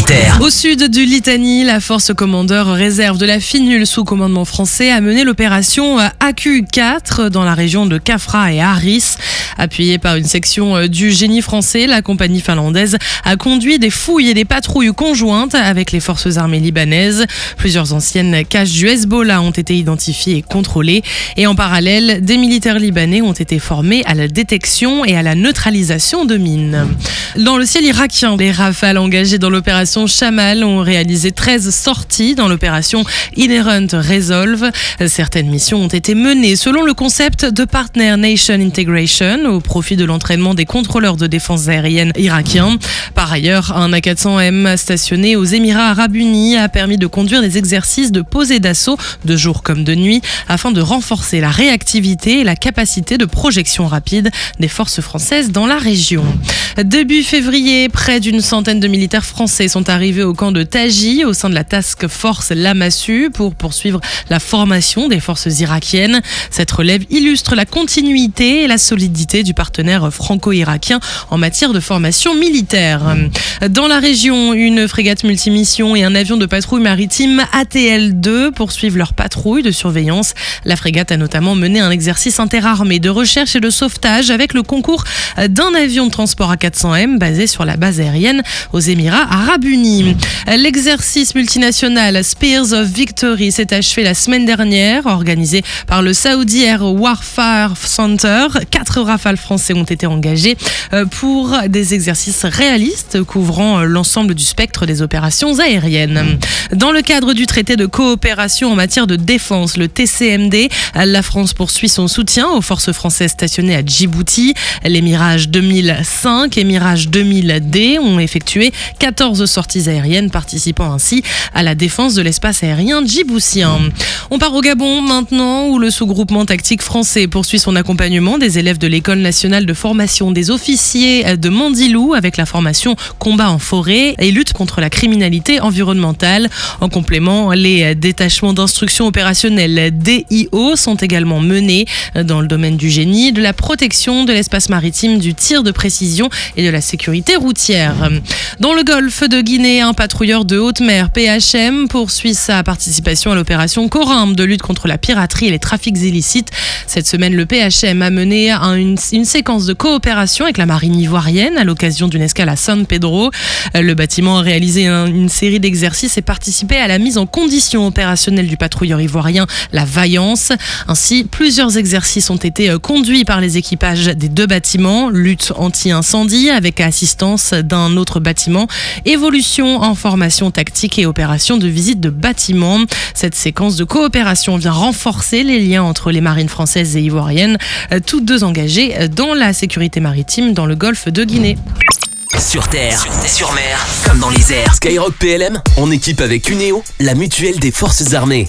Terre. Au sud du Litanie, la force commandeur réserve de la FINUL sous commandement français a mené l'opération AQ4 dans la région de Kafra et Aris. Appuyée par une section du génie français, la compagnie finlandaise a conduit des fouilles et des patrouilles conjointes avec les forces armées libanaises. Plusieurs anciennes caches du Hezbollah ont été identifiées et contrôlées. Et en parallèle, des militaires libanais ont été formés à la détection et à la neutralisation de mines. Dans le ciel irakien, les Rafales engagés dans l'opération Shamal ont réalisé 13 sorties dans l'opération Inherent Resolve. Certaines missions ont été menées selon le concept de Partner Nation Integration au profit de l'entraînement des contrôleurs de défense aérienne irakiens. Par ailleurs, un A400M stationné aux Émirats Arabes Unis a permis de conduire des exercices de posée d'assaut de jour comme de nuit afin de renforcer la réactivité et la capacité de projection rapide des forces françaises dans la région. Début février, près d'une centaine de militaires français sont arrivés au camp de Taji au sein de la Task Force Lamassu pour poursuivre la formation des forces irakiennes. Cette relève illustre la continuité et la solidité du partenaire franco-irakien en matière de formation militaire. Dans la région, une frégate multimission et un avion de patrouille maritime ATL-2 poursuivent leur patrouille de surveillance. La frégate a notamment mené un exercice interarmé de recherche et de sauvetage avec le concours d'un avion de transport A400M basé sur la base aérienne aux Émirats Arabes Unis. L'exercice multinational Spears of Victory s'est achevé la semaine dernière, organisé par le Saudi Air Warfare Center. 4 Rafales français ont été engagés pour des exercices réalistes couvrant l'ensemble du spectre des opérations aériennes. Dans le cadre du traité de coopération en matière de défense, le TCMD, la France poursuit son soutien aux forces françaises stationnées à Djibouti. Les Mirage 2005 et Mirage 2000D ont effectué 14 sorties aériennes, participant ainsi à la défense de l'espace aérien djiboutien. On part au Gabon maintenant, où le sous-groupement tactique français poursuit son accompagnement des élèves de l'École nationale de formation des officiers de Mandilou avec la formation combat en forêt et lutte contre la criminalité environnementale. En complément, les détachements d'instruction opérationnelle DIO sont également menés dans le domaine du génie, de la protection de l'espace maritime, du tir de précision et de la sécurité routière. Dans le golfe de Guinée, un patrouilleur de haute mer PHM poursuit sa participation à l'opération Corymbe de lutte contre la piraterie et les trafics illicites. Cette semaine, le PHM a mené une séquence de coopération avec la marine ivoirienne à l'occasion d'une escale à San Pedro. Le bâtiment a réalisé une série d'exercices et participé à la mise en condition opérationnelle du patrouilleur ivoirien La Vaillance. Ainsi, plusieurs exercices ont été conduits par les équipages des 2 bâtiments. Lutte anti-incendie avec assistance d'un autre bâtiment. Évolution en formation tactique et opération de visite de bâtiments. Cette séquence de coopération vient renforcer les liens entre les marines françaises et ivoiriennes, toutes 2 engagées dans la sécurité maritime dans le golfe de Guinée. Sur terre, sur mer, comme dans les airs. Skyrock PLM, en équipe avec Uneo, la mutuelle des forces armées.